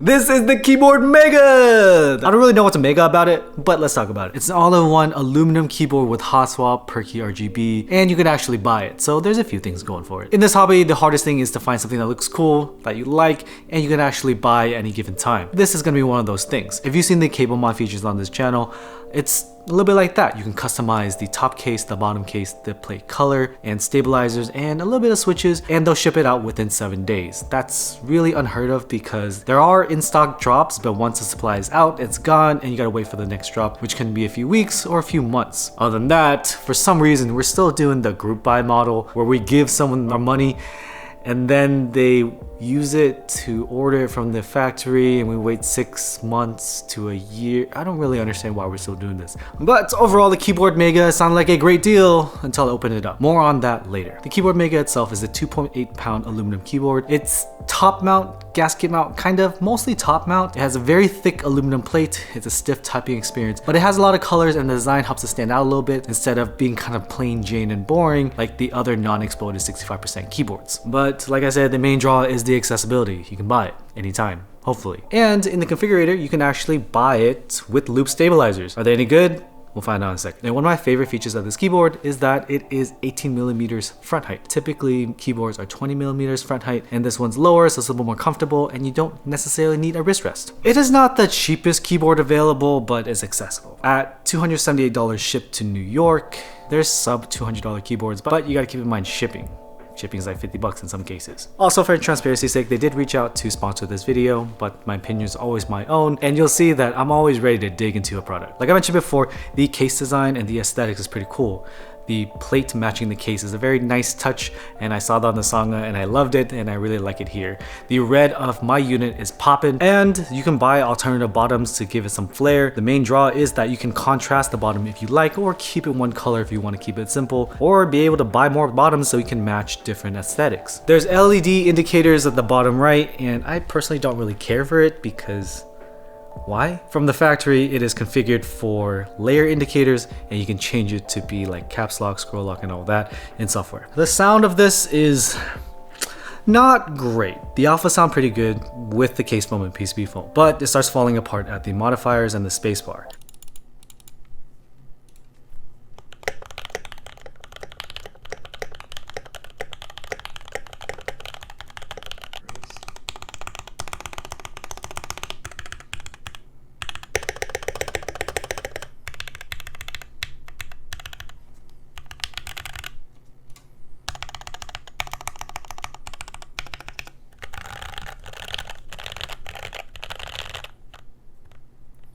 This is the keyboard mega! I don't really know what's mega about it, but let's talk about it. It's an all-in-one aluminum keyboard with hot swap, Perky Rgb, and you can actually buy it. So there's a few things going for it. In this hobby, the hardest thing is to find something that looks cool, that you like, and you can actually buy at any given time. This is gonna be one of those things. If you've seen the cable mod features on this channel, it's a little bit like that. You can customize the top case, the bottom case, the plate color, and stabilizers, and a little bit of switches, and they'll ship it out within 7 days. That's really unheard of because there are in-stock drops, but once the supply is out, it's gone, and you gotta wait for the next drop, which can be a few weeks or a few months. Other than that, for some reason, we're still doing the group buy model where we give someone our money and then they use it to order it from the factory and we wait 6 months to a year. I don't really understand why we're still doing this. But overall, the keyboard mega sounded like a great deal until I opened it up. More on that later. The keyboard mega itself is a 2.8 pound aluminum keyboard. It's top mount, gasket mount, kind of, mostly top mount. It has a very thick aluminum plate. It's a stiff typing experience, but it has a lot of colors and the design helps it stand out a little bit instead of being kind of plain Jane and boring like the other non-exploded 65% keyboards. But like I said, the main draw is the accessibility. You can buy it anytime, hopefully. And in the configurator, you can actually buy it with loop stabilizers. Are they any good? We'll find out in a second. And one of my favorite features of this keyboard is that it is 18 millimeters front height. Typically, keyboards are 20 millimeters front height, and this one's lower, so it's a little more comfortable, and you don't necessarily need a wrist rest. It is not the cheapest keyboard available, but it's accessible. At $278 shipped to New York, there's sub $200 keyboards, but you gotta keep in mind shipping. Shipping is like 50 bucks in some cases. Also, for transparency's sake, they did reach out to sponsor this video, but my opinion is always my own, and you'll see that I'm always ready to dig into a product. Like I mentioned before, the case design and the aesthetics is pretty cool. The plate matching the case is a very nice touch, and I saw that on the Sanga and I loved it, and I really like it here. The red of my unit is poppin', and you can buy alternative bottoms to give it some flair. The main draw is that you can contrast the bottom if you like, or keep it one color if you want to keep it simple, or be able to buy more bottoms so you can match different aesthetics. There's LED indicators at the bottom right, and I personally don't really care for it because why? From the factory, it is configured for layer indicators, and you can change it to be like caps lock, scroll lock, and all that in software. The sound of this is not great. The alpha sound pretty good with the case foam and PCB foam, but it starts falling apart at the modifiers and the spacebar.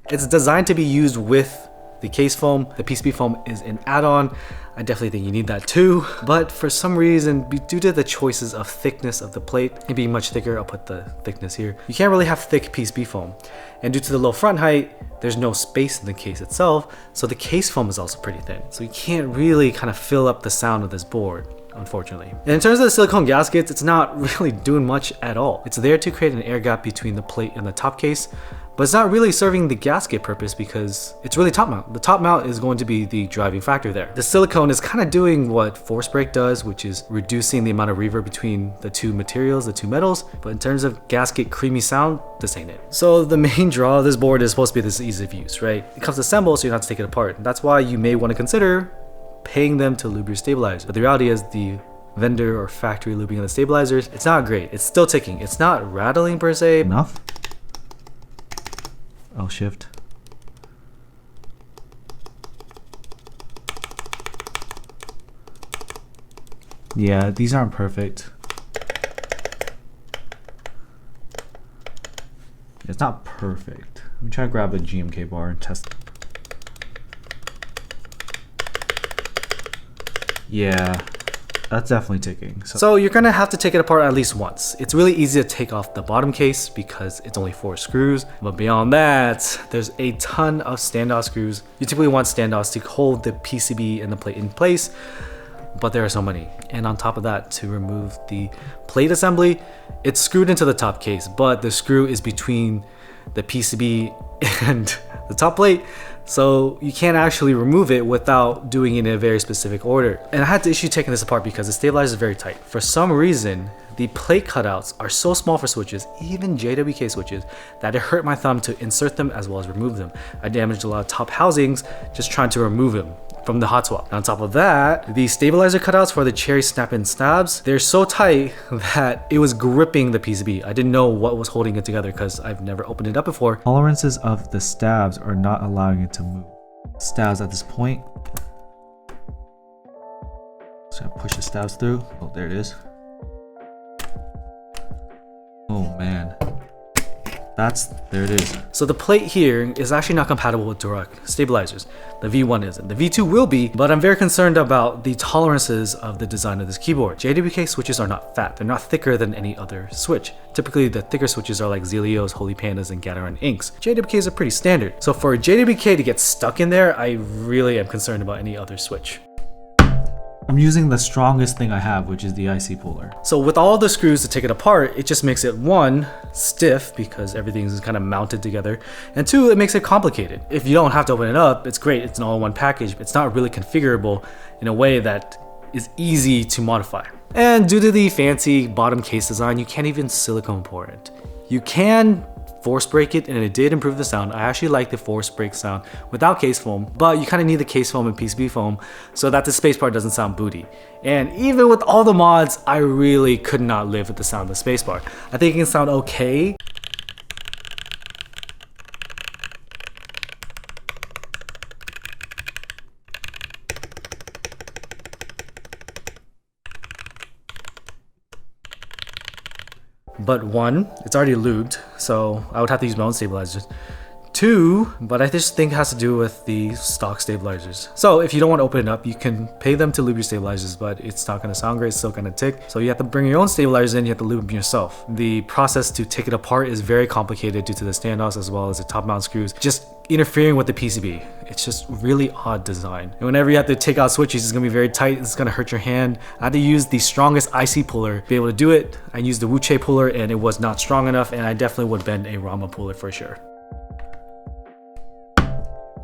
It's designed to be used with the case foam. The PCB foam is an add-on. I definitely think you need that too. But for some reason, due to the choices of thickness of the plate, it being much thicker, I'll put the thickness here. You can't really have thick PCB foam. And due to the low front height, there's no space in the case itself. So the case foam is also pretty thin. So you can't really kind of fill up the sound of this board, unfortunately. And in terms of the silicone gaskets, it's not really doing much at all. It's there to create an air gap between the plate and the top case, but it's not really serving the gasket purpose because it's really top mount. The top mount is going to be the driving factor there. The silicone is kind of doing what force break does, which is reducing the amount of reverb between the two materials, the two metals. But in terms of gasket creamy sound, this ain't it. So the main draw of this board is supposed to be this ease of use, right? It comes assembled, so you don't have to take it apart. And that's why you may want to consider paying them to lube your stabilizer. But the reality is the vendor or factory lubing of the stabilizers, it's not great. It's still ticking. It's not rattling per se. Enough. I'll shift. Yeah, these aren't perfect. It's not perfect. Let me try to grab a GMK bar and test. Yeah, that's definitely ticking. So you're gonna have to take it apart at least once. It's really easy to take off the bottom case because it's only 4 screws. But beyond that, there's a ton of standoff screws. You typically want standoffs to hold the PCB and the plate in place, but there are so many. And on top of that, to remove the plate assembly, it's screwed into the top case, but the screw is between the PCB and the top plate. So you can't actually remove it without doing it in a very specific order. And I had to issue taking this apart because the stabilizer is very tight. For some reason, the plate cutouts are so small for switches, even JWK switches, that it hurt my thumb to insert them as well as remove them. I damaged a lot of top housings just trying to remove them from the hot swap. On top of that, the stabilizer cutouts for the cherry snap-in stabs, they're so tight that it was gripping the PCB. I didn't know what was holding it together because I've never opened it up before. Tolerances of the stabs are not allowing it to move. Stabs at this point. Just gonna push the stabs through. Oh, there it is. Oh man. There it is. So the plate here is actually not compatible with Durock stabilizers. The V1 isn't. The V2 will be, but I'm very concerned about the tolerances of the design of this keyboard. JWK switches are not fat. They're not thicker than any other switch. Typically, the thicker switches are like Zelios, Holy Pandas, and Gateron Inks. JWKs are pretty standard. So for a JWK to get stuck in there, I really am concerned about any other switch. I'm using the strongest thing I have, which is the IC puller. So with all the screws to take it apart, it just makes it one, stiff because everything is kind of mounted together, and two, it makes it complicated. If you don't have to open it up, it's great, it's an all-in-one package, but it's not really configurable in a way that is easy to modify. And due to the fancy bottom case design, you can't even silicone pour it. You can force break it, and it did improve the sound. I actually like the force break sound without case foam, but you kind of need the case foam and PCB foam so that the spacebar doesn't sound booty. And even with all the mods, I really could not live with the sound of the spacebar. I think it can sound okay. But one, it's already lubed, so I would have to use my own stabilizers. Two, but I just think it has to do with the stock stabilizers. So if you don't want to open it up, you can pay them to lube your stabilizers, but it's not going to sound great, it's still going to tick. So you have to bring your own stabilizers in, you have to lube them yourself. The process to take it apart is very complicated due to the standoffs as well as the top mount screws just interfering with the PCB. It's just really odd design. And whenever you have to take out switches, it's gonna be very tight, it's gonna hurt your hand. I had to use the strongest IC puller to be able to do it. I used the Wuche puller and it was not strong enough, and I definitely would bend a Rama puller for sure.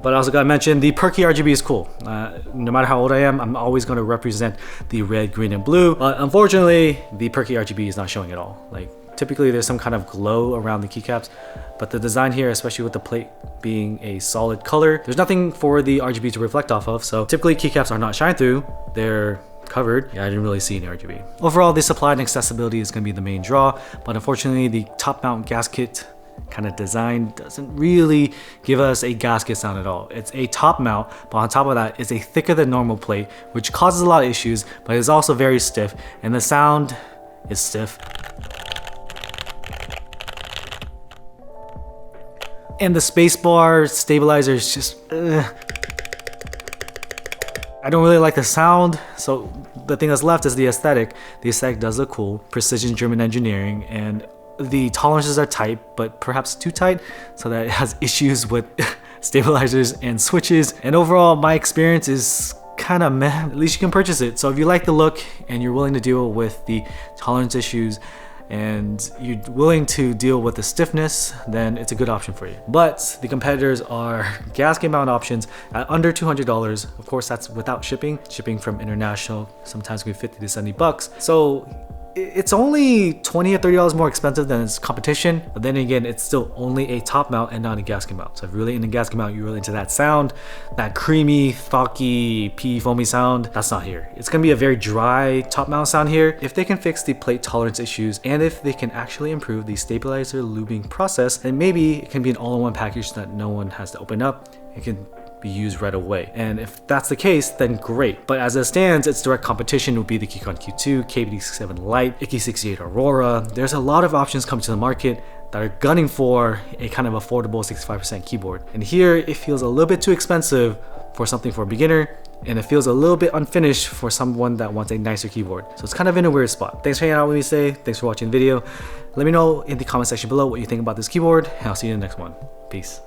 But I also gotta mention, the Perky Rgb is cool. No matter how old I am, I'm always gonna represent the red, green, and blue. But unfortunately, the Perky Rgb is not showing at all. Like, typically there's some kind of glow around the keycaps, but the design here, especially with the plate being a solid color, there's nothing for the RGB to reflect off of. So typically keycaps are not shine through, they're covered. Yeah, I didn't really see any RGB. Overall, the supply and accessibility is gonna be the main draw, but unfortunately the top mount gasket kind of design doesn't really give us a gasket sound at all. It's a top mount, but on top of that, it's a thicker than normal plate, which causes a lot of issues, but it's also very stiff, and the sound is stiff. And the spacebar stabilizer is just, I don't really like the sound, so the thing that's left is the aesthetic. The aesthetic does look cool, precision German engineering, and the tolerances are tight, but perhaps too tight, so that it has issues with stabilizers and switches. And overall, my experience is kind of meh. At least you can purchase it. So if you like the look and you're willing to deal with the tolerance issues, and you're willing to deal with the stiffness, then it's a good option for you. But the competitors are gasket mount options at under $200. Of course, that's without shipping. Shipping from international sometimes can be 50 to 70 bucks. So it's only $20 or $30 more expensive than its competition, but then again, it's still only a top mount and not a gasket mount. So if you're really into gasket mount, you're really into that sound, that creamy, thocky, pea foamy sound, that's not here. It's gonna be a very dry top mount sound here. If they can fix the plate tolerance issues, and if they can actually improve the stabilizer lubing process, then maybe it can be an all-in-one package that no one has to open up. It can be used right away. And if that's the case, then great. But as it stands, its direct competition would be the Keycon Q2, KBD67 Lite, Icky68 Aurora. There's a lot of options coming to the market that are gunning for a kind of affordable 65% keyboard. And here, it feels a little bit too expensive for something for a beginner, and it feels a little bit unfinished for someone that wants a nicer keyboard. So it's kind of in a weird spot. Thanks for hanging out with me today. Thanks for watching the video. Let me know in the comment section below what you think about this keyboard, and I'll see you in the next one. Peace.